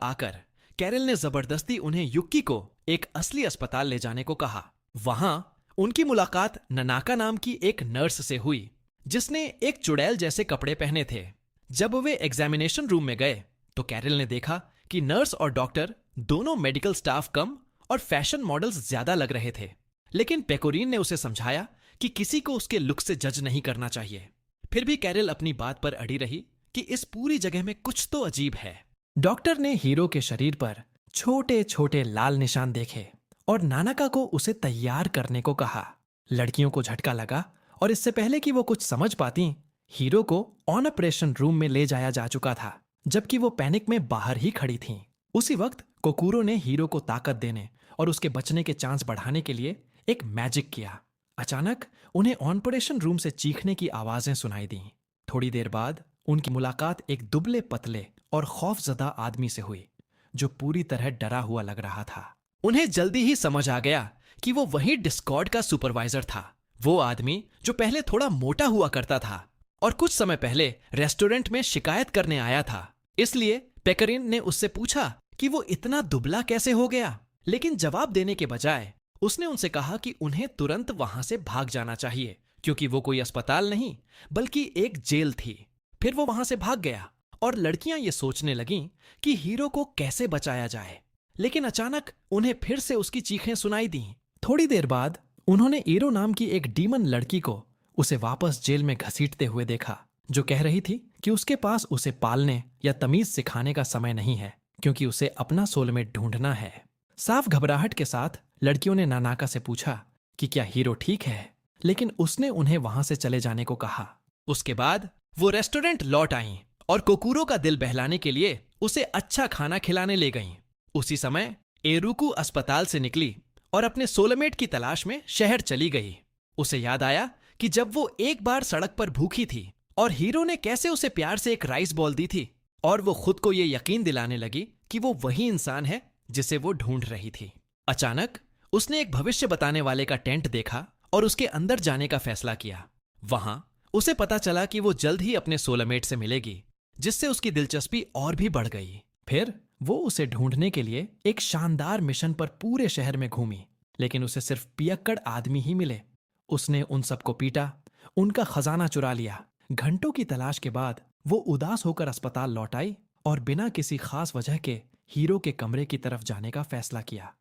आकर कैरल ने जबरदस्ती उन्हें युक्की को एक असली अस्पताल ले जाने को कहा। वहां उनकी मुलाकात ननाका नाम की एक नर्स से हुई जिसने एक चुड़ैल जैसे कपड़े पहने थे। जब वे एग्जामिनेशन रूम में गए तो कैरल ने देखा कि नर्स और डॉक्टर दोनों मेडिकल स्टाफ कम और फैशन मॉडल्स ज्यादा लग रहे थे। लेकिन पेकोरीन ने उसे समझाया कि किसी को उसके लुक से जज नहीं करना चाहिए। फिर भी कैरल अपनी बात पर अड़ी रही कि इस पूरी जगह में कुछ तो अजीब है। डॉक्टर ने हीरो के शरीर पर छोटे छोटे लाल निशान देखे और नानाका को उसे तैयार करने को कहा। लड़कियों को झटका लगा और इससे पहले कि वो कुछ समझ पाती, हीरो को ऑन ऑपरेशन रूम में ले जाया जा चुका था, जबकि वो पैनिक में बाहर ही खड़ी थीं। उसी वक्त कोकूरो ने हीरो को ताकत देने और उसके बचने के चांस बढ़ाने के लिए एक मैजिक किया। अचानक उन्हें ऑन ऑपरेशन रूम से चीखने की आवाजें सुनाई दीं। थोड़ी देर बाद उनकी मुलाकात एक दुबले पतले और खौफजदा आदमी से हुई जो पूरी तरह डरा हुआ लग रहा था। उन्हें जल्दी ही समझ आ गया कि वो वही डिस्कॉर्ड का सुपरवाइजर था, वो आदमी जो पहले थोड़ा मोटा हुआ करता था और कुछ समय पहले रेस्टोरेंट में शिकायत करने आया था। इसलिए पेकरिन ने उससे पूछा कि वो इतना दुबला कैसे हो गया, लेकिन जवाब देने के बजाय उसने उनसे कहा कि उन्हें तुरंत वहां से भाग जाना चाहिए क्योंकि वो कोई अस्पताल नहीं बल्कि एक जेल थी। फिर वो वहां से भाग गया और लड़कियां ये सोचने लगीं कि हीरो को कैसे बचाया जाए, लेकिन अचानक उन्हें फिर से उसकी चीखें सुनाई दीं। थोड़ी देर बाद उन्होंने एरो नाम की एक डीमन लड़की को उसे वापस जेल में घसीटते हुए देखा, जो कह रही थी कि उसके पास उसे पालने या तमीज सिखाने का समय नहीं है क्योंकि उसे अपना सोलमेट ढूंढना है। साफ घबराहट के साथ लड़कियों ने नानाका से पूछा कि क्या हीरो ठीक है, लेकिन उसने उन्हें वहां से चले जाने को कहा। उसके बाद वो रेस्टोरेंट लौट आईं और कोकूरो का दिल बहलाने के लिए उसे अच्छा खाना खिलाने ले गईं। उसी समय एरुकू अस्पताल से निकली और अपने सोलमेट की तलाश में शहर चली गई। उसे याद आया कि जब वो एक बार सड़क पर भूखी थी और हीरो ने कैसे उसे प्यार से एक राइस बॉल दी थी, और वो खुद को ये यकीन दिलाने लगी कि वो वही इंसान है जिसे वो ढूंढ रही थी। अचानक उसने एक भविष्य बताने वाले का टेंट देखा और उसके अंदर जाने का फैसला किया। वहां उसे पता चला कि वो जल्द ही अपने सोलमेट से मिलेगी, जिससे उसकी दिलचस्पी और भी बढ़ गई। फिर वो उसे ढूंढने के लिए एक शानदार मिशन पर पूरे शहर में घूमी, लेकिन उसे सिर्फ पियक्कड़ आदमी ही मिले। उसने उन सबको पीटा, उनका खजाना चुरा लिया। घंटों की तलाश के बाद वो उदास होकर अस्पताल लौट आई और बिना किसी खास वजह के हीरो के कमरे की तरफ जाने का फैसला किया।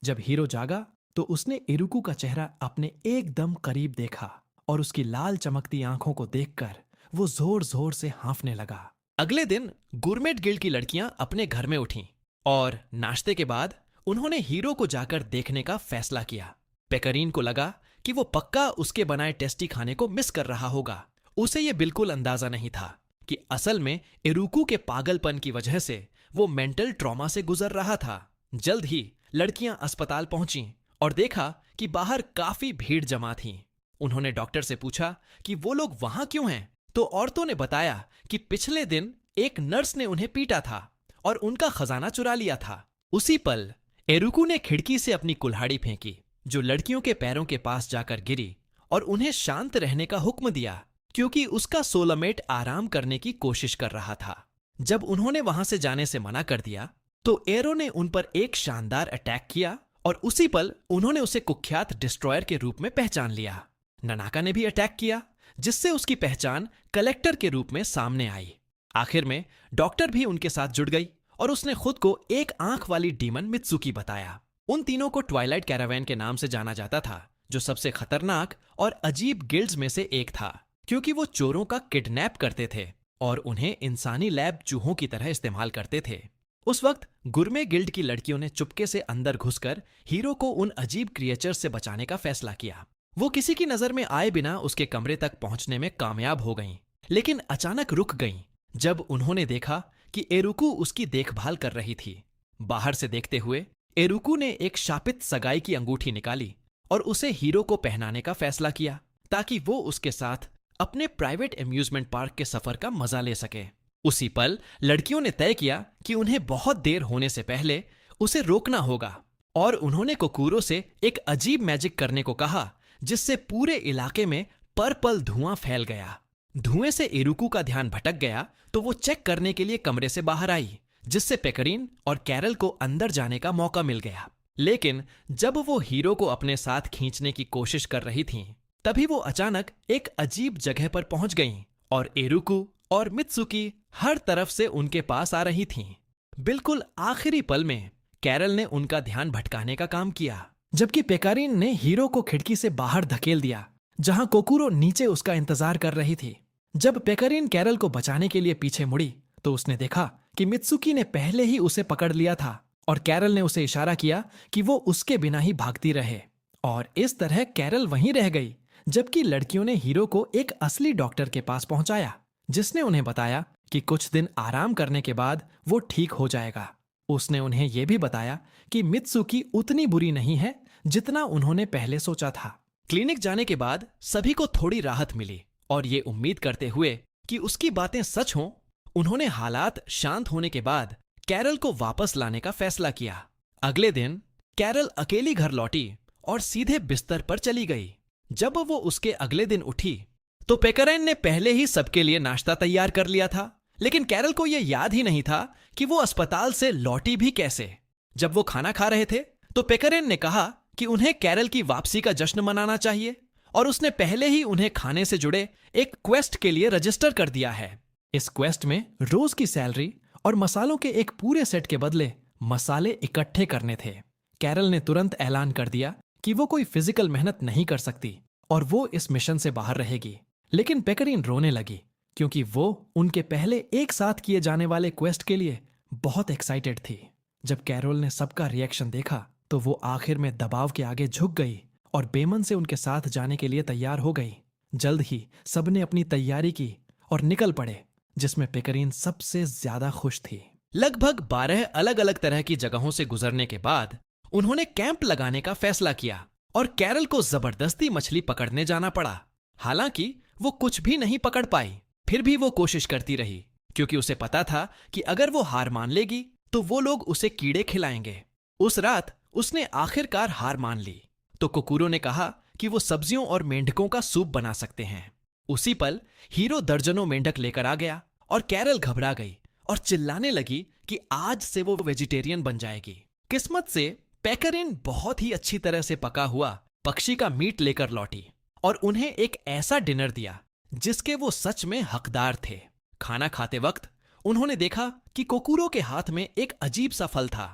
जब हीरो जागा तो उसने इरुकू का चेहरा अपने एकदम करीब देखा और उसकी लाल चमकती आंखों को देखकर वो जोर जोर से हाँफने लगा। अगले दिन गुरमेट गिल्ड की लड़कियां अपने घर में उठीं और नाश्ते के बाद उन्होंने हीरो को जाकर देखने का फैसला किया। पेकरीन को लगा कि वो पक्का उसके बनाए टेस्टी खाने को मिस कर रहा होगा। उसे ये बिल्कुल अंदाजा नहीं था कि असल में इरुकू के पागलपन की वजह से वो मेंटल ट्रॉमा से गुजर रहा था। जल्द ही लड़कियां अस्पताल पहुंचीं और देखा कि बाहर काफी भीड़ जमा थी। उन्होंने डॉक्टर से पूछा कि वो लोग वहां क्यों हैं, तो औरतों ने बताया कि पिछले दिन एक नर्स ने उन्हें पीटा था और उनका खजाना चुरा लिया था। उसी पल एरुकू ने खिड़की से अपनी कुल्हाड़ी फेंकी, जो लड़कियों के पैरों के पास जाकर गिरी, और उन्हें शांत रहने का हुक्म दिया क्योंकि उसका सोलमेट आराम करने की कोशिश कर रहा था। जब उन्होंने वहां से जाने से मना कर दिया तो एरो ने उन पर एक शानदार अटैक किया और उसी पल उन्होंने उसे कुख्यात डिस्ट्रॉयर के रूप में पहचान लिया। ननाका ने भी अटैक किया, जिससे उसकी पहचान कलेक्टर के रूप में सामने आई। आखिर में डॉक्टर भी उनके साथ जुड़ गई और उसने खुद को एक आंख वाली डीमन मित्सुकी बताया। उन तीनों को ट्वाइलाइट कैरावैन के नाम से जाना जाता था, जो सबसे खतरनाक और अजीब गिल्ड्स में से एक था क्योंकि वो चोरों का किडनैप करते थे और उन्हें इंसानी लैब चूहों की तरह इस्तेमाल करते थे। उस वक्त गुरमे गिल्ड की लड़कियों ने चुपके से अंदर घुसकर हीरो को उन अजीब क्रिएचर से बचाने का फैसला किया। वो किसी की नजर में आए बिना उसके कमरे तक पहुंचने में कामयाब हो गईं, लेकिन अचानक रुक गईं जब उन्होंने देखा कि एरुकू उसकी देखभाल कर रही थी। बाहर से देखते हुए एरुकू ने एक शापित सगाई की अंगूठी निकाली और उसे हीरो को पहनाने का फैसला किया ताकि वो उसके साथ अपने प्राइवेट एम्यूजमेंट पार्क के सफर का मजा ले सके। उसी पल लड़कियों ने तय किया कि उन्हें बहुत देर होने से पहले उसे रोकना होगा और उन्होंने कोकूरो से एक अजीब मैजिक करने को कहा, जिससे पूरे इलाके में पर्पल धुआं फैल गया। धुएं से एरुकू का ध्यान भटक गया तो वो चेक करने के लिए कमरे से बाहर आई, जिससे पेकरीन और कैरल को अंदर जाने का मौका मिल गया। लेकिन जब वो हीरो को अपने साथ खींचने की कोशिश कर रही थीं, तभी वो अचानक एक अजीब जगह पर पहुंच गईं और एरुकु और मित्सुकी हर तरफ से उनके पास आ रही थीं। बिल्कुल आखिरी पल में कैरल ने उनका ध्यान भटकाने का काम किया, जबकि पेकारिन ने हीरो को खिड़की से बाहर धकेल दिया, जहां कोकुरो नीचे उसका इंतजार कर रही थी। जब पेकारिन कैरल को बचाने के लिए पीछे मुड़ी तो उसने देखा कि मित्सुकी ने पहले ही उसे पकड़ लिया था और कैरल ने उसे इशारा किया कि वो उसके बिना ही भागती रहे। और इस तरह कैरल वहीं रह गई, जबकि लड़कियों ने हीरो को एक असली डॉक्टर के पास पहुंचाया, जिसने उन्हें बताया कि कुछ दिन आराम करने के बाद वो ठीक हो जाएगा। उसने उन्हें यह भी बताया कि मित्सुकी उतनी बुरी नहीं है जितना उन्होंने पहले सोचा था। क्लिनिक जाने के बाद सभी को थोड़ी राहत मिली और ये उम्मीद करते हुए कि उसकी बातें सच हों, उन्होंने हालात शांत होने के बाद कैरल को वापस लाने का फैसला किया। अगले दिन कैरल अकेली घर लौटी और सीधे बिस्तर पर चली गई। जब वो उसके अगले दिन उठी तो पेकरेन ने पहले ही सबके लिए नाश्ता तैयार कर लिया था, लेकिन कैरल को यह याद ही नहीं था कि वो अस्पताल से लौटी भी कैसे। जब वो खाना खा रहे थे तो पेकरेन ने कहा कि उन्हें कैरल की वापसी का जश्न मनाना चाहिए और उसने पहले ही उन्हें खाने से जुड़े एक क्वेस्ट के लिए रजिस्टर कर दिया है। इस क्वेस्ट में रोज की सैलरी और मसालों के एक पूरे सेट के बदले मसाले इकट्ठे करने थे। कैरल ने तुरंत ऐलान कर दिया कि वो कोई फिजिकल मेहनत नहीं कर सकती और वो इस मिशन से बाहर रहेगी। लेकिन पेकरीन रोने लगी क्योंकि वो उनके पहले एक साथ किए जाने वाले क्वेस्ट के लिए बहुत एक्साइटेड थी। जब कैरोल ने सबका रिएक्शन देखा तो वो आखिर में दबाव के आगे झुक गई और बेमन से उनके साथ जाने के लिए तैयार हो गई। जल्द ही सबने अपनी तैयारी की और निकल पड़े, जिसमें पेकरीन सबसे ज्यादा खुश थी। लगभग 12 अलग अलग तरह की जगहों से गुजरने के बाद उन्होंने कैंप लगाने का फैसला किया और कैरल को जबरदस्ती मछली पकड़ने जाना पड़ा। हालांकि वो कुछ भी नहीं पकड़ पाई, फिर भी वो कोशिश करती रही क्योंकि उसे पता था कि अगर वो हार मान लेगी तो वो लोग उसे कीड़े खिलाएंगे। उस रात उसने आखिरकार हार मान ली तो कोकुरो ने कहा कि वो सब्जियों और मेंढकों का सूप बना सकते हैं। उसी पल हीरो दर्जनों मेंढक लेकर आ गया और कैरल घबरा गई और चिल्लाने लगी कि आज से वो वेजिटेरियन बन जाएगी। किस्मत से पेकरीन बहुत ही अच्छी तरह से पका हुआ पक्षी का मीट लेकर लौटी और उन्हें एक ऐसा डिनर दिया जिसके वो सच में हकदार थे। खाना खाते वक्त उन्होंने देखा कि कोकुरो के हाथ में एक अजीब सा फल था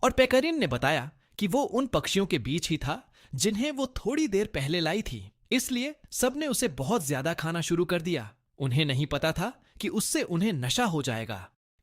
और पेकरीन ने बताया कि वो उन पक्षियों के बीच ही था जिन्हें वो थोड़ी देर पहले लाई थी। इसलिए सबने उसे बहुत ज्यादा खाना शुरू कर दिया। उन्हें नहीं पता था कि उससे उन्हें नशा हो जाएगा।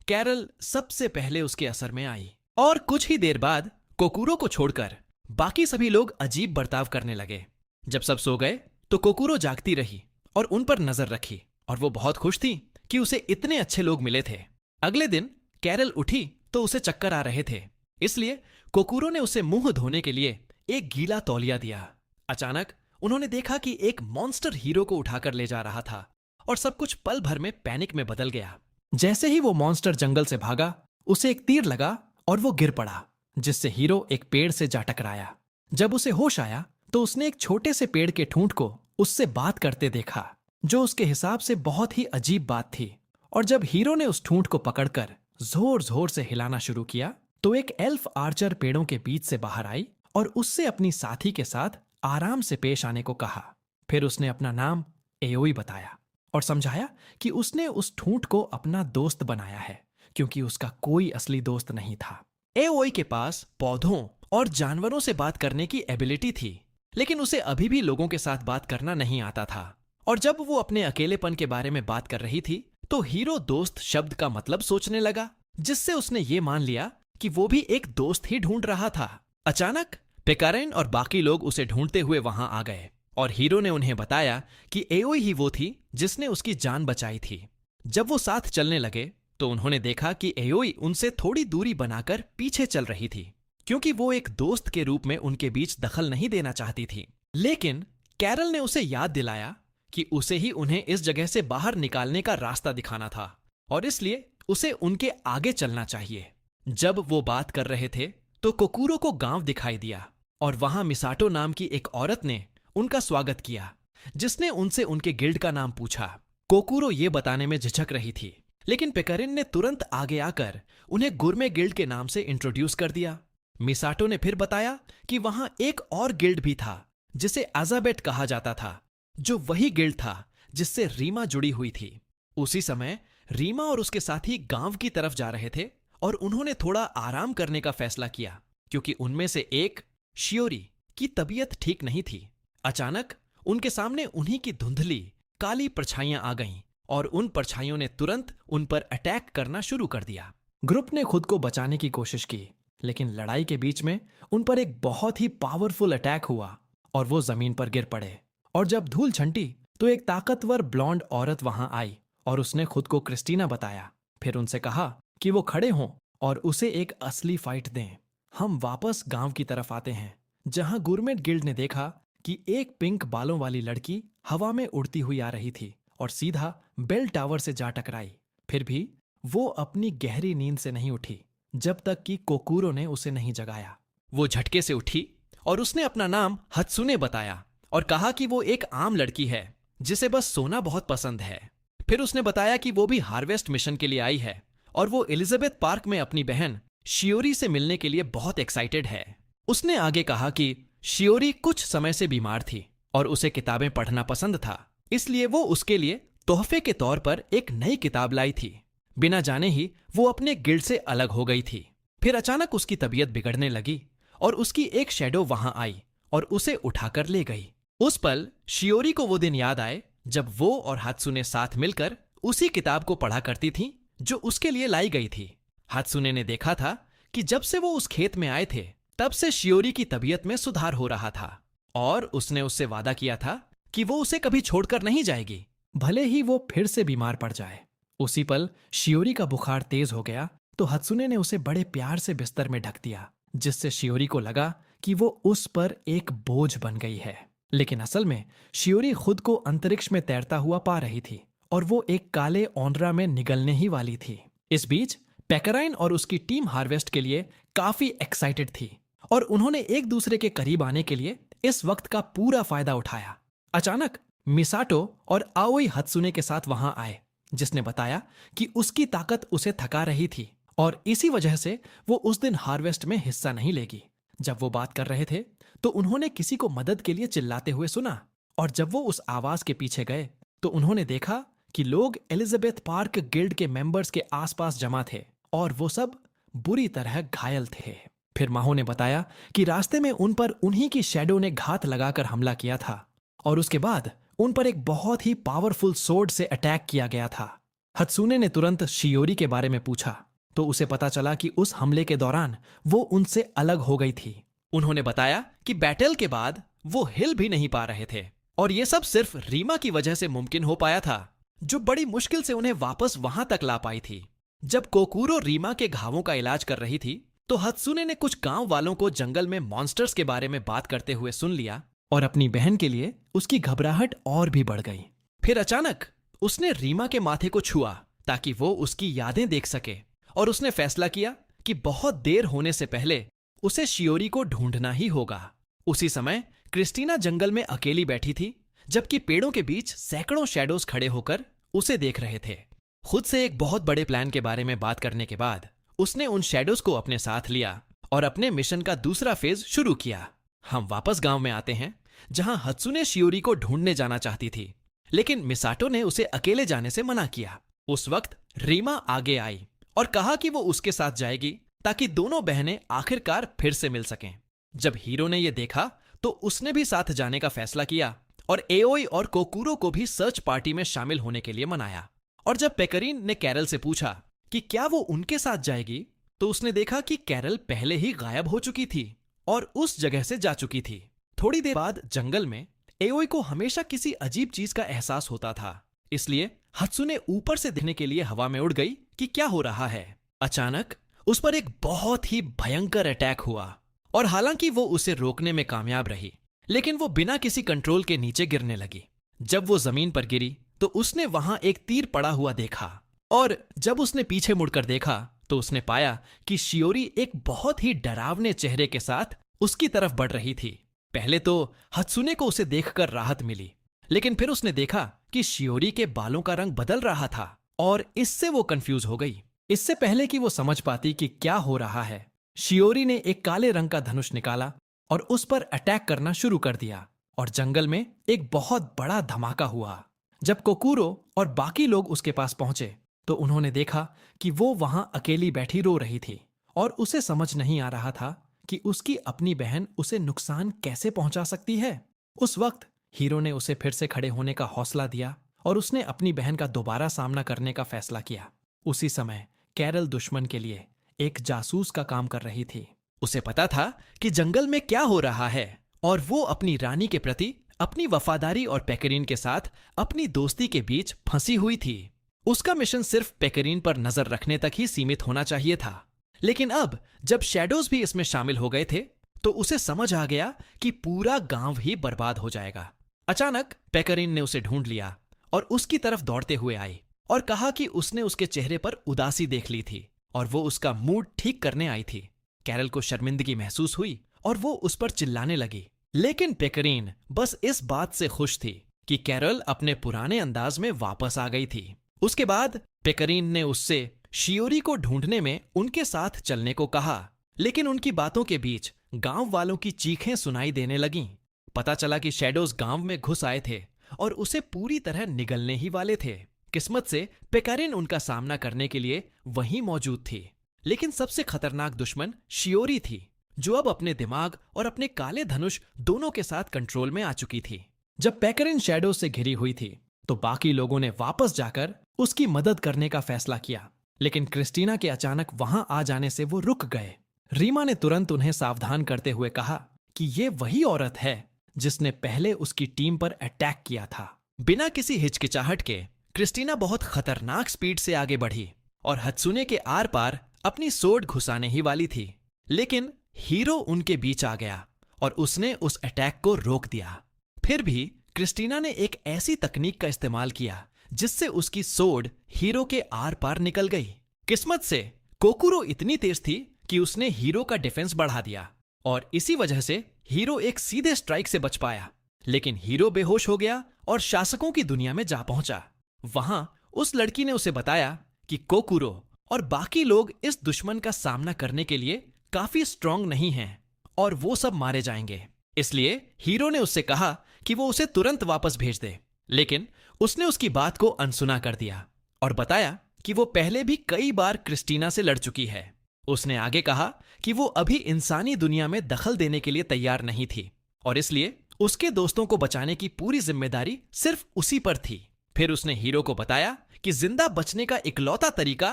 कैरल सबसे पहले उसके असर में आई और कुछ ही देर बाद कोकुरो को छोड़कर बाकी सभी लोग अजीब बर्ताव करने लगे। जब सब सो गए तो कोकुरो जागती रही और उन पर नजर रखी और वो बहुत खुश थी कि उसे इतने अच्छे लोग मिले थे। अगले दिन कैरल उठी तो उसे चक्कर आ रहे थे, इसलिए कोकुरो ने उसे मुंह धोने के लिए एक गीला तौलिया दिया। अचानक उन्होंने देखा कि एक मॉन्स्टर हीरो को उठाकर ले जा रहा था और सब कुछ पल भर में पैनिक में बदल गया। जैसे ही वो मॉन्स्टर जंगल से भागा, उसे एक तीर लगा और वो गिर पड़ा, जिससे हीरो एक पेड़ से जा टकराया। जब उसे होश आया तो उसने एक छोटे से पेड़ के ठूंठ को उससे बात करते देखा, जो उसके हिसाब से बहुत ही अजीब बात थी। और जब हीरो ने उस ठूंठ को पकड़कर जोर जोर से हिलाना शुरू किया तो एक एल्फ आर्चर पेड़ों के बीच से बाहर आई और उससे अपनी साथी के साथ आराम से पेश आने को कहा। फिर उसने अपना नाम एओई बताया और समझाया कि उसने उस ठूंठ को अपना दोस्त बनाया है क्योंकि उसका कोई असली दोस्त नहीं था। एओई के पास पौधों और जानवरों से बात करने की एबिलिटी थी, लेकिन उसे अभी भी लोगों के साथ बात करना नहीं आता था। और जब वो अपने अकेलेपन के बारे में बात कर रही थी तो हीरो दोस्त शब्द का मतलब सोचने लगा, जिससे उसने ये मान लिया कि वो भी एक दोस्त ही ढूंढ रहा था। अचानक पेकारेन और बाकी लोग उसे ढूंढते हुए वहां आ गए और हीरो ने उन्हें बताया कि एओई ही वो थी जिसने उसकी जान बचाई थी। जब वो साथ चलने लगे तो उन्होंने देखा कि एओई उनसे थोड़ी दूरी बनाकर पीछे चल रही थी, क्योंकि वो एक दोस्त के रूप में उनके बीच दखल नहीं देना चाहती थी। लेकिन कैरल ने उसे याद दिलाया कि उसे ही उन्हें इस जगह से बाहर निकालने का रास्ता दिखाना था और इसलिए उसे उनके आगे चलना चाहिए। जब वो बात कर रहे थे तो कोकुरो को गांव दिखाई दिया और वहां मिसाटो नाम की एक औरत ने उनका स्वागत किया, जिसने उनसे उनके गिल्ड का नाम पूछा। कोकुरो ये बताने में झिझक रही थी, लेकिन पेकरिन ने तुरंत आगे आकर उन्हें गुर्मे गिल्ड के नाम से इंट्रोड्यूस कर दिया। मिसाटो ने फिर बताया कि वहां एक और गिल्ड भी था जिसे अजाबेट कहा जाता था, जो वही गिल्ड था जिससे रीमा जुड़ी हुई थी। उसी समय रीमा और उसके साथी गांव की तरफ जा रहे थे और उन्होंने थोड़ा आराम करने का फैसला किया क्योंकि उनमें से एक, शियोरी, की तबीयत ठीक नहीं थी। अचानक उनके सामने उन्हीं की धुंधली काली परछाइयां आ गईं और उन परछाइयों ने तुरंत उन पर अटैक करना शुरू कर दिया। ग्रुप ने खुद को बचाने की कोशिश की, लेकिन लड़ाई के बीच में उन पर एक बहुत ही पावरफुल अटैक हुआ और वो जमीन पर गिर पड़े। और जब धूल छंटी तो एक ताकतवर ब्लॉन्ड औरत वहां आई और उसने खुद को क्रिस्टीना बताया। फिर उनसे कहा कि वो खड़े हों और उसे एक असली फाइट दें। हम वापस गांव की तरफ आते हैं, जहां गुरमेट गिल्ड ने देखा कि एक पिंक बालों वाली लड़की हवा में उड़ती हुई आ रही थी और सीधा बेल टावर से जा टकराई। फिर भी वो अपनी गहरी नींद से नहीं उठी जब तक कि कोकूरो ने उसे नहीं जगाया। वो झटके से उठी और उसने अपना नाम हत्सुने बताया और कहा कि वो एक आम लड़की है जिसे बस सोना बहुत पसंद है। फिर उसने बताया कि वो भी हार्वेस्ट मिशन के लिए आई है और वो एलिजाबेथ पार्क में अपनी बहन शियोरी से मिलने के लिए बहुत एक्साइटेड है। उसने आगे कहा कि शियोरी कुछ समय से बीमार थी और उसे किताबें पढ़ना पसंद था, इसलिए वो उसके लिए तोहफे के तौर पर एक नई किताब लाई थी। बिना जाने ही वो अपने गिल्ड से अलग हो गई थी। फिर अचानक उसकी तबीयत बिगड़ने लगी और उसकी एक शैडो वहां आई और उसे उठाकर ले गई। उस पल शियोरी को वो दिन याद आए जब वो और हात्सुने साथ मिलकर उसी किताब को पढ़ा करती थीं जो उसके लिए लाई गई थी। हात्सुने ने देखा था कि जब से वो उस खेत में आए थे तब से शियोरी की तबीयत में सुधार हो रहा था और उसने उससे वादा किया था कि वो उसे कभी छोड़कर नहीं जाएगी, भले ही वो फिर से बीमार पड़ जाए। उसी पल शियोरी का बुखार तेज हो गया तो हात्सुने ने उसे बड़े प्यार से बिस्तर में ढक दिया, जिससे शियोरी को लगा कि वो उस पर एक बोझ बन गई है। लेकिन असल में शियोरी खुद को अंतरिक्ष में तैरता हुआ पा रही थी और वो एक काले ओंड्रा में निगलने ही वाली थी। इस बीच पेकराइन और उसकी टीम हार्वेस्ट के लिए काफी एक्साइटेड थी और उन्होंने एक दूसरे के करीब आने के लिए इस वक्त का पूरा फायदा उठाया। अचानक मिसाटो और आओई हत्सुने के साथ वहां आए, जिसने बताया कि उसकी ताकत उसे थका रही थी और इसी वजह से वो उस दिन हार्वेस्ट में हिस्सा नहीं लेगी। जब वो बात कर रहे थे तो उन्होंने किसी को मदद के लिए चिल्लाते हुए सुना और जब वो उस आवाज के पीछे गए तो उन्होंने देखा कि लोग एलिजाबेथ पार्क गिल्ड के मेंबर्स के आसपास जमा थे और वो सब बुरी तरह घायल थे। फिर माहो ने बताया कि रास्ते में उन पर उन्हीं की शैडो ने घात लगाकर हमला किया था और उसके बाद उन पर एक बहुत ही पावरफुल सोर्ड से अटैक किया गया था। हत्सुने ने तुरंत शियोरी के बारे में पूछा तो उसे पता चला कि उस हमले के दौरान वो उनसे अलग हो गई थी। उन्होंने बताया कि बैटल के बाद वो हिल भी नहीं पा रहे थे और ये सब सिर्फ रीमा की वजह से मुमकिन हो पाया था, जो बड़ी मुश्किल से उन्हें वापस वहां तक ला पाई थी। जब कोकूरो रीमा के घावों का इलाज कर रही थी तो हत्सुने ने कुछ गांव वालों को जंगल में मॉन्स्टर्स के बारे में बात करते हुए सुन लिया और अपनी बहन के लिए उसकी घबराहट और भी बढ़ गई। फिर अचानक उसने रीमा के माथे को छुआ ताकि वो उसकी यादें देख सके और उसने फैसला किया कि बहुत देर होने से पहले उसे शियोरी को ढूंढना ही होगा। उसी समय क्रिस्टीना जंगल में अकेली बैठी थी, जबकि पेड़ों के बीच सैकड़ों शैडोज खड़े होकर उसे देख रहे थे। खुद से एक बहुत बड़े प्लान के बारे में बात करने के बाद उसने उन शैडोज को अपने साथ लिया और अपने मिशन का दूसरा फेज शुरू किया। हम वापस गांव में आते हैं, जहां हत्सुने शियोरी को ढूंढने जाना चाहती थी, लेकिन मिसाटो ने उसे अकेले जाने से मना किया। उस वक्त रीमा आगे आई और कहा कि वो उसके साथ जाएगी ताकि दोनों बहनें आखिरकार फिर से मिल सकें। जब हीरो ने यह देखा तो उसने भी साथ जाने का फैसला किया और एओई और कोकूरो को भी सर्च पार्टी में शामिल होने के लिए मनाया। और जब पेकरीन ने कैरल से पूछा कि क्या वो उनके साथ जाएगी तो उसने देखा कि कैरल पहले ही गायब हो चुकी थी और उस जगह से जा चुकी थी। थोड़ी देर बाद जंगल में एओई को हमेशा किसी अजीब चीज का एहसास होता था, इसलिए हत्सुने ऊपर से देखने के लिए हवा में उड़ गई कि क्या हो रहा है। अचानक उस पर एक बहुत ही भयंकर अटैक हुआ और हालांकि वो उसे रोकने में कामयाब रही, लेकिन वो बिना किसी कंट्रोल के नीचे गिरने लगी। जब वो जमीन पर गिरी तो उसने वहां एक तीर पड़ा हुआ देखा और जब उसने पीछे मुड़कर देखा तो उसने पाया कि शियोरी एक बहुत ही डरावने चेहरे के साथ उसकी तरफ बढ़ रही थी। पहले तो हत्सुने को उसे देखकर राहत मिली, लेकिन फिर उसने देखा कि शियोरी के बालों का रंग बदल रहा था और इससे वो कंफ्यूज हो गई। इससे पहले कि वो समझ पाती कि क्या हो रहा है, शियोरी ने एक काले रंग का धनुष निकाला और उस पर अटैक करना शुरू कर दिया और जंगल में एक बहुत बड़ा धमाका हुआ। जब कोकुरो और बाकी लोग उसके पास पहुंचे तो उन्होंने देखा कि वो वहां अकेली बैठी रो रही थी और उसे समझ नहीं आ रहा था कि उसकी अपनी बहन उसे नुकसान कैसे पहुंचा सकती है। उस वक्त हीरो ने उसे फिर से खड़े होने का हौसला दिया और उसने अपनी बहन का दोबारा सामना करने का फैसला किया। उसी समय कैरल दुश्मन के लिए एक जासूस का काम कर रही थी। उसे पता था कि जंगल में क्या हो रहा है और वो अपनी रानी के प्रति अपनी वफादारी और पेकरीन के साथ अपनी दोस्ती के बीच फंसी हुई थी। उसका मिशन सिर्फ पेकरीन पर नजर रखने तक ही सीमित होना चाहिए था, लेकिन अब जब शैडोज भी इसमें शामिल हो गए थे तो उसे समझ आ गया कि पूरा गांव ही बर्बाद हो जाएगा। अचानक पेकरीन ने उसे ढूंढ लिया और उसकी तरफ दौड़ते हुए आई और कहा कि उसने उसके चेहरे पर उदासी देख ली थी और वो उसका मूड ठीक करने आई थी। कैरल को शर्मिंदगी महसूस हुई और वो उस पर चिल्लाने लगी, लेकिन पेकरीन बस इस बात से खुश थी कि कैरल अपने पुराने अंदाज में वापस आ गई थी। उसके बाद पेकरीन ने उससे शियोरी को ढूंढने में उनके साथ चलने को कहा, लेकिन उनकी बातों के बीच गांव वालों की चीखें सुनाई देने लगीं। पता चला कि शैडोज गांव में घुस आए थे और उसे पूरी तरह निगलने ही वाले थे। किस्मत से पेकरीन उनका सामना करने के लिए वहीं मौजूद थी, लेकिन सबसे खतरनाक दुश्मन शियोरी थी, जो अब अपने दिमाग और अपने काले धनुष दोनों के साथ कंट्रोल में आ चुकी थी। जब पेकरीन शैडोज से घिरी हुई थी तो बाकी लोगों ने वापस जाकर उसकी मदद करने का फैसला किया, लेकिन क्रिस्टीना के अचानक वहां आ जाने से वो रुक गए। रीमा ने तुरंत उन्हें सावधान करते हुए कहा कि ये वही औरत है जिसने पहले उसकी टीम पर अटैक किया था। बिना किसी हिचकिचाहट के क्रिस्टीना बहुत खतरनाक स्पीड से आगे बढ़ी और हत्सुने के आर पार अपनी सोड घुसाने ही वाली थी, लेकिन हीरो उनके बीच आ गया और उसने उस अटैक को रोक दिया। फिर भी क्रिस्टीना ने एक ऐसी तकनीक का इस्तेमाल किया जिससे उसकी सोड हीरो के आर पार निकल गई। किस्मत से कोकुरो इतनी तेज थी कि उसने हीरो का डिफेंस बढ़ा दिया और इसी वजह से हीरो एक सीधे स्ट्राइक से बच पाया, लेकिन हीरो बेहोश हो गया और शासकों की दुनिया में जा पहुंचा। वहां उस लड़की ने उसे बताया कि कोकुरो और बाकी लोग इस दुश्मन का सामना करने के लिए काफी स्ट्रांग नहीं हैं और वो सब मारे जाएंगे। इसलिए हीरो ने उससे कहा कि वो उसे तुरंत वापस भेज दे, लेकिन उसने उसकी बात को अनसुना कर दिया और बताया कि वो पहले भी कई बार क्रिस्टीना से लड़ चुकी है। उसने आगे कहा कि वो अभी इंसानी दुनिया में दखल देने के लिए तैयार नहीं थी और इसलिए उसके दोस्तों को बचाने की पूरी जिम्मेदारी सिर्फ उसी पर थी। फिर उसने हीरो को बताया कि जिंदा बचने का इकलौता तरीका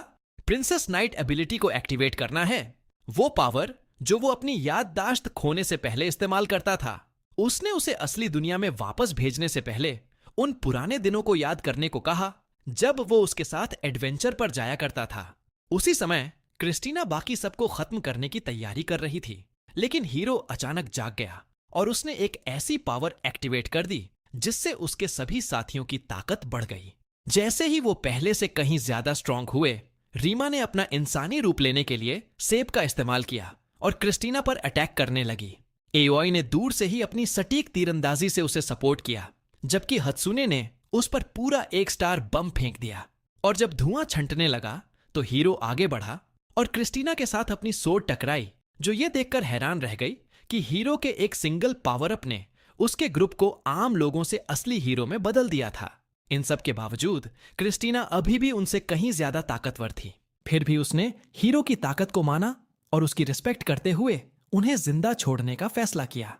प्रिंसेस नाइट एबिलिटी को एक्टिवेट करना है, वो पावर जो वो अपनी याददाश्त खोने से पहले इस्तेमाल करता था। उसने उसे असली दुनिया में वापस भेजने से पहले उन पुराने दिनों को याद करने को कहा जब वो उसके साथ एडवेंचर पर जाया करता था। उसी समय क्रिस्टीना बाकी सबको खत्म करने की तैयारी कर रही थी, लेकिन हीरो अचानक जाग गया और उसने एक ऐसी पावर एक्टिवेट कर दी जिससे उसके सभी साथियों की ताकत बढ़ गई। जैसे ही वो पहले से कहीं ज्यादा स्ट्रांग हुए, रीमा ने अपना इंसानी रूप लेने के लिए सेब का इस्तेमाल किया और क्रिस्टीना पर अटैक करने लगी। एओई ने दूर से ही अपनी सटीक तीरंदाजी से उसे सपोर्ट किया, जबकि हत्सुने ने उस पर पूरा एक स्टार बम फेंक दिया और जब धुआं छंटने लगा तो हीरो आगे बढ़ा और क्रिस्टीना के साथ अपनी सोड टकराई, जो ये देखकर हैरान रह गई कि हीरो के एक सिंगल पावर अप ने उसके ग्रुप को आम लोगों से असली हीरो में बदल दिया था। इन सब के बावजूद क्रिस्टीना अभी भी उनसे कहीं ज्यादा ताकतवर थी। फिर भी उसने हीरो की ताकत को माना और उसकी रिस्पेक्ट करते हुए उन्हें जिंदा छोड़ने का फैसला किया।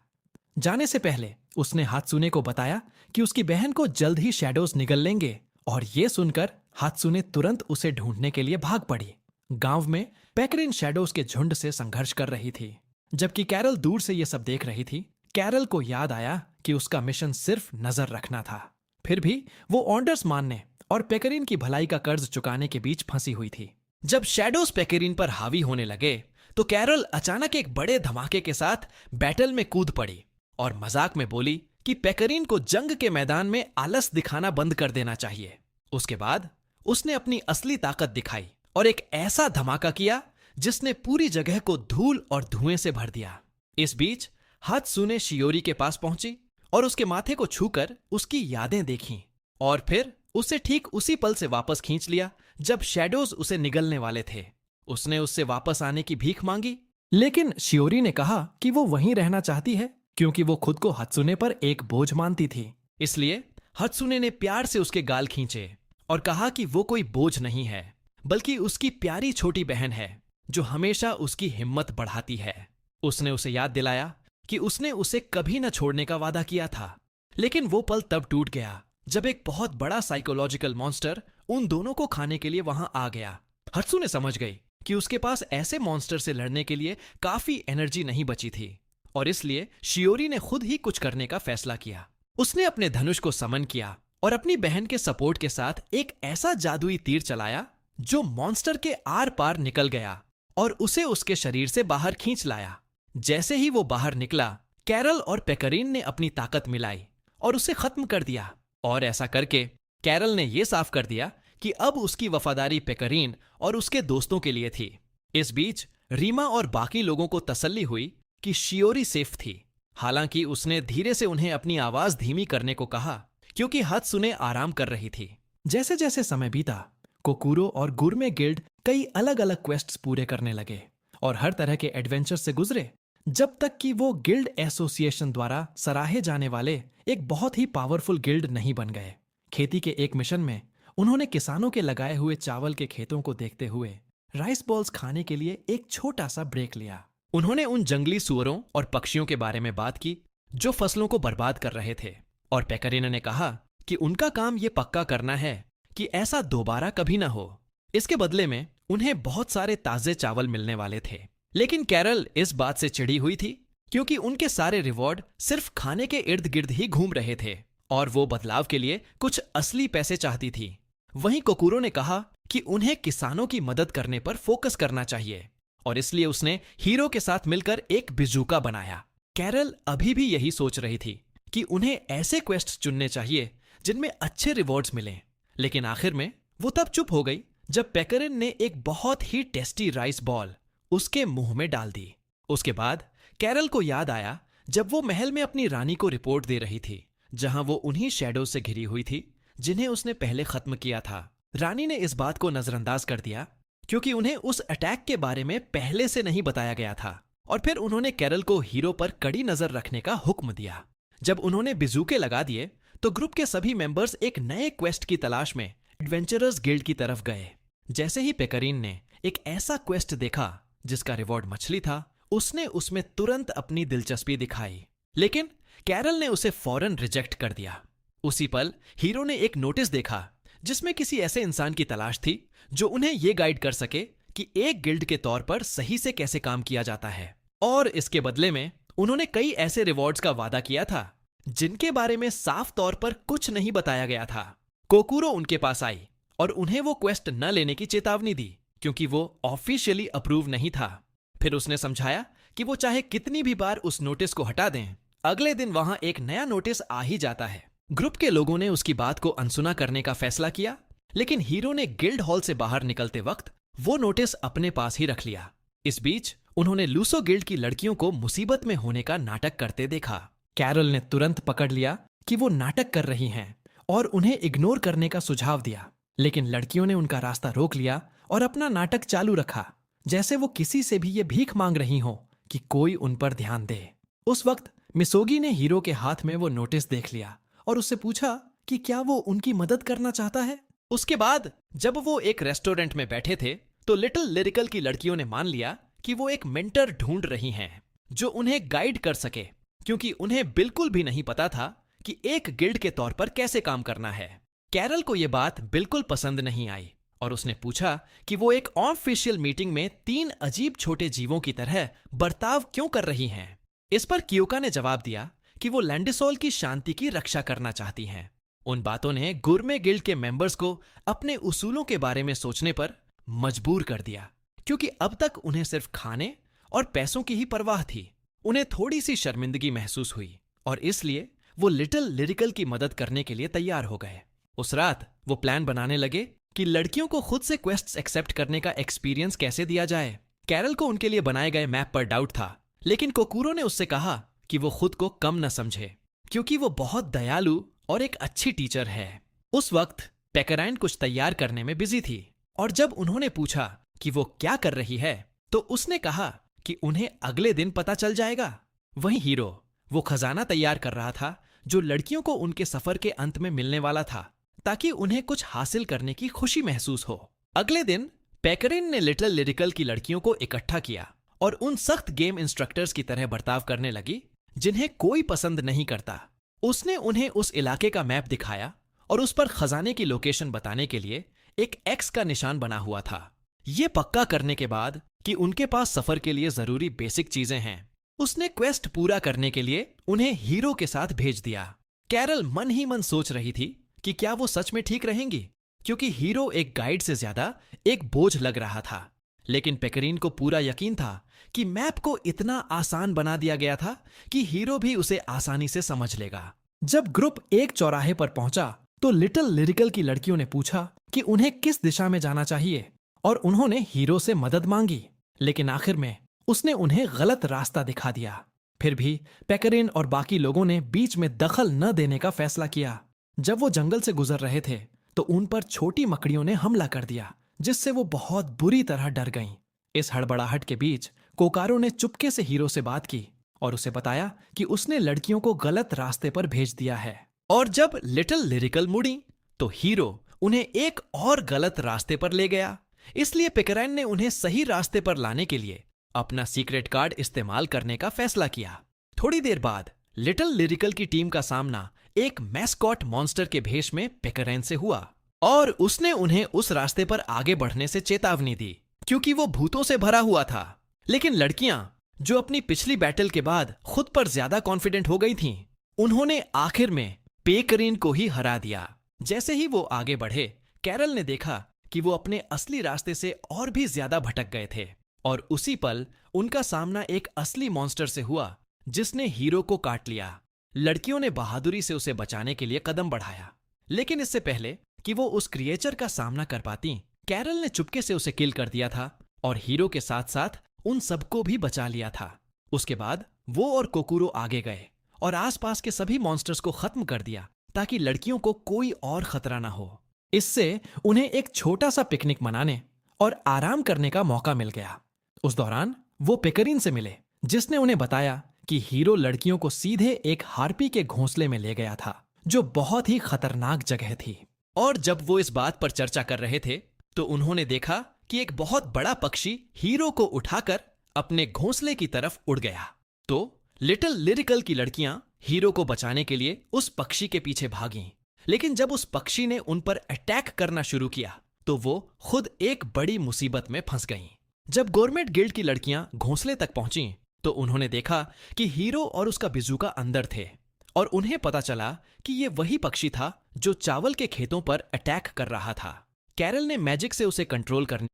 जाने से पहले उसने हात्सुने को बताया कि उसकी बहन को जल्द ही शैडोज निगल लेंगे और ये सुनकर हात्सुने तुरंत उसे ढूंढने के लिए भाग पड़ी। गांव में पेकरीन शैडोज के झुंड से संघर्ष कर रही थी, जबकि कैरल दूर से ये सब देख रही थी। कैरल को याद आया कि उसका मिशन सिर्फ नजर रखना था। फिर भी वो ऑर्डर्स मानने और पेकरीन की भलाई का कर्ज चुकाने के बीच फंसी हुई थी। जब शैडोज पेकरीन पर हावी होने लगे तो कैरल अचानक एक बड़े धमाके के साथ बैटल में कूद पड़ी और मजाक में बोली कि पेकरीन को जंग के मैदान में आलस दिखाना बंद कर देना चाहिए। उसके बाद उसने अपनी असली ताकत दिखाई और एक ऐसा धमाका किया जिसने पूरी जगह को धूल और धुएं से भर दिया। इस बीच हात्सुने शियोरी के पास पहुंची और उसके माथे को छूकर उसकी यादें देखीं और फिर उसे ठीक उसी पल से वापस खींच लिया जब शैडोज उसे निगलने वाले थे, उसने उससे वापस आने की भीख मांगी, लेकिन शियोरी ने कहा कि वो वहीं रहना चाहती है क्योंकि वो खुद को हत्सुने पर एक बोझ मानती थी। इसलिए हत्सुने ने प्यार से उसके गाल खींचे और कहा कि वो कोई बोझ नहीं है, बल्कि उसकी प्यारी छोटी बहन है जो हमेशा उसकी हिम्मत बढ़ाती है। उसने उसे याद दिलाया कि उसने उसे कभी न छोड़ने का वादा किया था, लेकिन वो पल तब टूट गया जब एक बहुत बड़ा साइकोलॉजिकल मॉन्स्टर उन दोनों को खाने के लिए वहां आ गया। हत्सुने समझ गई कि उसके पास ऐसे मॉन्स्टर से लड़ने के लिए काफी एनर्जी नहीं बची थी और इसलिए शियोरी ने खुद ही कुछ करने का फैसला किया। उसने अपने धनुष को समन किया और अपनी बहन के सपोर्ट के साथ एक ऐसा जादुई तीर चलाया जो मॉन्स्टर के आर पार निकल गया और उसे उसके शरीर से बाहर खींच लाया। जैसे ही वो बाहर निकला, कैरल और पेकरीन ने अपनी ताकत मिलाई और उसे खत्म कर दिया। और ऐसा करके कैरल ने यह साफ कर दिया कि अब उसकी वफादारी पेकरीन और उसके दोस्तों के लिए थी। इस बीच रीमा और बाकी लोगों को तसल्ली हुई कि शियोरी सेफ थी। हालांकि उसने धीरे से उन्हें अपनी आवाज धीमी करने को कहा क्योंकि हत्सुने आराम कर रही थी। जैसे जैसे समय बीता, कोकुरो और गुरमे गिल्ड कई अलग अलग क्वेस्ट्स पूरे करने लगे और हर तरह के एडवेंचर से गुजरे, जब तक कि वो गिल्ड एसोसिएशन द्वारा सराहे जाने वाले एक बहुत ही पावरफुल गिल्ड नहीं बन गए। खेती के एक मिशन में उन्होंने किसानों के लगाए हुए चावल के खेतों को देखते हुए राइस बॉल्स खाने के लिए एक छोटा सा ब्रेक लिया। उन्होंने उन जंगली सुअरों और पक्षियों के बारे में बात की जो फसलों को बर्बाद कर रहे थे और पेकरीन ने कहा कि उनका काम ये पक्का करना है कि ऐसा दोबारा कभी ना हो। इसके बदले में उन्हें बहुत सारे ताजे चावल मिलने वाले थे। लेकिन कैरल इस बात से चिढ़ी हुई थी क्योंकि उनके सारे रिवॉर्ड सिर्फ खाने के इर्द गिर्द ही घूम रहे थे और वो बदलाव के लिए कुछ असली पैसे चाहती थी। वहीं कोकुरो ने कहा कि उन्हें किसानों की मदद करने पर फोकस करना चाहिए और इसलिए उसने हीरो के साथ मिलकर एक बिजूका बनाया। कैरल अभी भी यही सोच रही थी कि उन्हें ऐसे क्वेस्ट चुनने चाहिए जिनमें अच्छे रिवॉर्ड्स मिलें, लेकिन आखिर में वो तब चुप हो गई जब पेकरिन ने एक बहुत ही टेस्टी राइस बॉल उसके मुंह में डाल दी। उसके बाद कैरल को याद आया जब वो महल में अपनी रानी को रिपोर्ट दे रही थी, जहां वो उन्हीं शैडो से घिरी हुई थी जिन्हें उसने पहले खत्म किया था। रानी ने इस बात को नजरअंदाज कर दिया क्योंकि उन्हें उस अटैक के बारे में पहले से नहीं बताया गया था और फिर उन्होंने कैरल को हीरो पर कड़ी नजर रखने का हुक्म दिया। जब उन्होंने बिजूके लगा दिए तो ग्रुप के सभी मेंबर्स एक नए क्वेस्ट की तलाश में एडवेंचरर्स गिल्ड की तरफ गए। जैसे ही पेकरीन ने एक ऐसा क्वेस्ट देखा जिसका रिवॉर्ड मछली था, उसने उसमें तुरंत अपनी दिलचस्पी दिखाई, लेकिन कैरल ने उसे फौरन रिजेक्ट कर दिया। उसी पल हीरो ने एक नोटिस देखा जिसमें किसी ऐसे इंसान की तलाश थी जो उन्हें यह गाइड कर सके कि एक गिल्ड के तौर पर सही से कैसे काम किया जाता है, और इसके बदले में उन्होंने कई ऐसे रिवॉर्ड्स का वादा किया था जिनके बारे में साफ तौर पर कुछ नहीं बताया गया था। कोकुरो उनके पास आई और उन्हें वो क्वेस्ट न लेने की चेतावनी दी क्योंकि वो ऑफिशियली अप्रूव नहीं था। फिर उसने समझाया कि वो चाहे कितनी भी बार उस नोटिस को हटा दें, अगले दिन वहां एक नया नोटिस आ ही जाता है। ग्रुप के लोगों ने उसकी बात को अनसुना करने का फैसला किया, लेकिन हीरो ने गिल्ड हॉल से बाहर निकलते वक्त वो नोटिस अपने पास ही रख लिया। इस बीच उन्होंने लूसो गिल्ड की लड़कियों को मुसीबत में होने का नाटक करते देखा। कैरल ने तुरंत पकड़ लिया कि वो नाटक कर रही हैं और उन्हें इग्नोर करने का सुझाव दिया, लेकिन लड़कियों ने उनका रास्ता रोक लिया और अपना नाटक चालू रखा, जैसे वो किसी से भी ये भीख मांग रही हो कि कोई उन पर ध्यान दे। उस वक्त मिसोगी ने हीरो के हाथ में वो नोटिस देख लिया और उससे पूछा कि क्या वो उनकी मदद करना चाहता है। उसके बाद जब वो एक रेस्टोरेंट में बैठे थे तो लिटिल लिरिकल की लड़कियों ने मान लिया कि वो एक मेंटर ढूंढ रही हैं जो उन्हें गाइड कर सके, क्योंकि उन्हें बिल्कुल भी नहीं पता था कि एक गिल्ड के तौर पर कैसे काम करना है। कैरल को यह बात बिल्कुल पसंद नहीं आई और उसने पूछा कि वो एक ऑफिशियल मीटिंग में 3 अजीब छोटे जीवों की तरह बर्ताव क्यों कर रही हैं। इस पर कियोका ने जवाब दिया कि वो लैंडिसोल की शांति की रक्षा करना चाहती हैं। उन बातों ने गुरमे गिल्ड के मेंबर्स को अपने उसूलों के बारे में सोचने पर मजबूर कर दिया, क्योंकि अब तक उन्हें सिर्फ खाने और पैसों की ही परवाह थी। उन्हें थोड़ी सी शर्मिंदगी महसूस हुई और इसलिए वो लिटिल लिरिकल की मदद करने के लिए तैयार हो गए। उस रात वो प्लान बनाने लगे कि लड़कियों को खुद से क्वेस्ट्स एक्सेप्ट करने का एक्सपीरियंस कैसे दिया जाए। कैरल को उनके लिए बनाए गए मैप पर डाउट था, लेकिन कोकुरो ने उससे कहा कि वो खुद को कम न समझे क्योंकि वो बहुत दयालु और एक अच्छी टीचर है। उस वक्त पेकराइन कुछ तैयार करने में बिजी थी और जब उन्होंने पूछा कि वो क्या कर रही है, तो उसने कहा कि उन्हें अगले दिन पता चल जाएगा। वहीं हीरो वो खजाना तैयार कर रहा था जो लड़कियों को उनके सफर के अंत में मिलने वाला था, ताकि उन्हें कुछ हासिल करने की खुशी महसूस हो। अगले दिन पेकरिन ने लिटिल लिरिकल की लड़कियों को इकट्ठा किया और उन सख्त गेम इंस्ट्रक्टर्स की तरह बर्ताव करने लगी जिन्हें कोई पसंद नहीं करता। उसने उन्हें उस इलाके का मैप दिखाया और उस पर खजाने की लोकेशन बताने के लिए एक एक्स का निशान बना हुआ था। ये पक्का करने के बाद कि उनके पास सफर के लिए जरूरी बेसिक चीजें हैं, उसने क्वेस्ट पूरा करने के लिए उन्हें हीरो के साथ भेज दिया। कैरल मन ही मन सोच रही थी कि क्या वो सच में ठीक रहेंगी, क्योंकि हीरो एक गाइड से ज्यादा एक बोझ लग रहा था। लेकिन पेकरीन को पूरा यकीन था कि मैप को इतना आसान बना दिया गया था कि हीरो भी उसे आसानी से समझ लेगा। जब ग्रुप एक चौराहे पर पहुंचा तो लिटिल लिरिकल की लड़कियों ने पूछा कि उन्हें किस दिशा में जाना चाहिए और उन्होंने हीरो से मदद मांगी, लेकिन आखिर में उसने उन्हें गलत रास्ता दिखा दिया। फिर भी पेकरिन और बाकी लोगों ने बीच में दखल न देने का फैसला किया। जब वो जंगल से गुजर रहे थे तो उन पर छोटी मकड़ियों ने हमला कर दिया, जिससे वो बहुत बुरी तरह डर गईं। इस हड़बड़ाहट के बीच कोकारो ने चुपके से हीरो से बात की और उसे बताया कि उसने लड़कियों को गलत रास्ते पर भेज दिया है। और जब लिटिल लिरिकल मुड़ी तो हीरो उन्हें एक और गलत रास्ते पर ले गया। इसलिए पेकराइन ने उन्हें सही रास्ते पर लाने के लिए अपना सीक्रेट कार्ड इस्तेमाल करने का फैसला किया। थोड़ी देर बाद लिटिल लिरिकल की टीम का सामना एक मैस्कॉट मॉन्स्टर के भेष में पेकराइन से हुआ और उसने उन्हें उस रास्ते पर आगे बढ़ने से चेतावनी दी, क्योंकि वो भूतों से भरा हुआ था। लेकिन लड़कियां, जो अपनी पिछली बैटल के बाद खुद पर ज्यादा कॉन्फिडेंट हो गई थीं, उन्होंने आखिर में पेकरीन को ही हरा दिया। जैसे ही वो आगे बढ़े, कैरल ने देखा कि वो अपने असली रास्ते से और भी ज्यादा भटक गए थे और उसी पल उनका सामना एक असली मॉन्स्टर से हुआ जिसने हीरो को काट लिया। लड़कियों ने बहादुरी से उसे बचाने के लिए कदम बढ़ाया, लेकिन इससे पहले कि वो उस क्रिएचर का सामना कर पाती, कैरल ने चुपके से उसे किल कर दिया था और हीरो के साथ साथ उन सबको भी बचा लिया था। उसके बाद वो और कोकुरो आगे गए और आसपास के सभी मॉन्स्टर्स को खत्म कर दिया ताकि लड़कियों को कोई और खतरा ना हो। इससे उन्हें एक छोटा सा पिकनिक मनाने और आराम करने का मौका मिल गया। उस दौरान वो पेकरीन से मिले, जिसने उन्हें बताया कि हीरो लड़कियों को सीधे एक हार्पी के घोंसले में ले गया था, जो बहुत ही खतरनाक जगह थी। और जब वो इस बात पर चर्चा कर रहे थे तो उन्होंने देखा कि एक बहुत बड़ा पक्षी हीरो को उठाकर अपने घोंसले की तरफ उड़ गया। तो लिटिल लिरिकल की लड़कियां हीरो को बचाने के लिए उस पक्षी के पीछे भागीं, लेकिन जब उस पक्षी ने उन पर अटैक करना शुरू किया तो वो खुद एक बड़ी मुसीबत में फंस गईं। जब गवर्नमेंट गिल्ड की लड़कियां घोंसले तक पहुंचीं तो उन्होंने देखा कि हीरो और उसका बिजूका अंदर थे और उन्हें पता चला कि ये वही पक्षी था जो चावल के खेतों पर अटैक कर रहा था। कैरल ने मैजिक से उसे कंट्रोल करने।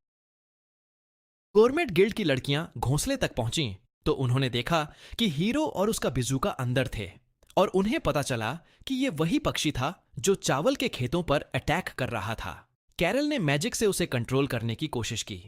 गवर्नमेंट गिल्ड की लड़कियां घोंसले तक पहुंचीं तो उन्होंने देखा कि हीरो और उसका बिजूका अंदर थे और उन्हें पता चला कि ये वही पक्षी था जो चावल के खेतों पर अटैक कर रहा था। कैरल ने मैजिक से उसे कंट्रोल करने की कोशिश की,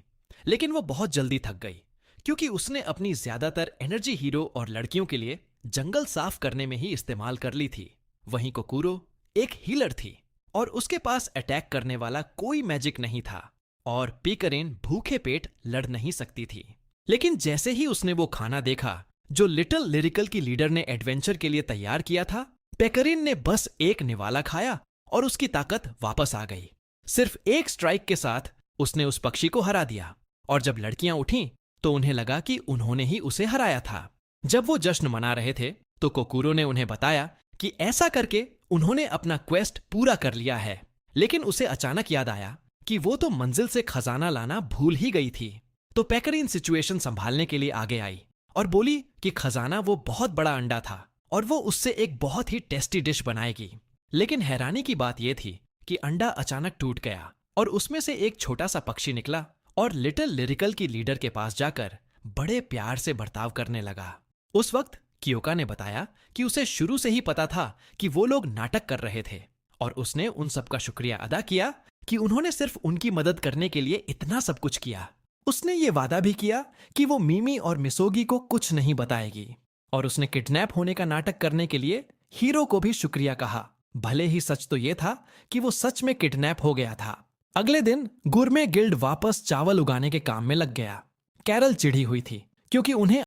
लेकिन वो बहुत जल्दी थक गई, क्योंकि उसने अपनी ज्यादातर एनर्जी हीरो और लड़कियों के लिए जंगल साफ करने में ही इस्तेमाल कर ली थी। वहीं कोकुरो एक हीलर थी और उसके पास अटैक करने वाला कोई मैजिक नहीं था और पेकरिन भूखे पेट लड़ नहीं सकती थी। लेकिन जैसे ही उसने वो खाना देखा जो लिटिल लिरिकल की लीडर ने एडवेंचर के लिए तैयार किया था, पेकरिन ने बस एक निवाला खाया और उसकी ताकत वापस आ गई। सिर्फ एक स्ट्राइक के साथ उसने उस पक्षी को हरा दिया और जब लड़कियां उठीं तो उन्हें लगा कि उन्होंने ही उसे हराया था। जब वो जश्न मना रहे थे तो कोकुरो ने उन्हें बताया कि ऐसा करके उन्होंने अपना क्वेस्ट पूरा कर लिया है। लेकिन उसे अचानक याद आया कि वो तो मंजिल से खजाना लाना भूल ही गई थी। तो पेकरिन सिचुएशन संभालने के लिए आगे आई और बोली कि खजाना वो बहुत बड़ा अंडा था और वो उससे एक बहुत ही टेस्टी डिश बनाएगी। लेकिन हैरानी की बात यह थी कि अंडा अचानक टूट गया और उसमें से एक छोटा सा पक्षी निकला और लिटिल लिरिकल की लीडर के पास जाकर बड़े प्यार से बर्ताव करने लगा। उस वक्त कियोका ने बताया कि उसे शुरू से ही पता था कि वो लोग नाटक कर रहे थे और उसने उन सबका शुक्रिया अदा किया कि उन्होंने सिर्फ उनकी मदद करने के लिए इतना सब कुछ किया। उसने ये वादा भी किया कि वो मिमी और मिसोगी को कुछ नहीं बताएगी और उसने किडनैप होने का नाटक करने के लिए हीरो को भी शुक्रिया कहा। भले ही सच तो ये था कि वो सच में किडनैप हो गया था, अगले दिन गुरमे गिल्ड वापस चावल उगाने के काम में लग गया। कैरल चिढ़ी हुई थी क्योंकि उन्हें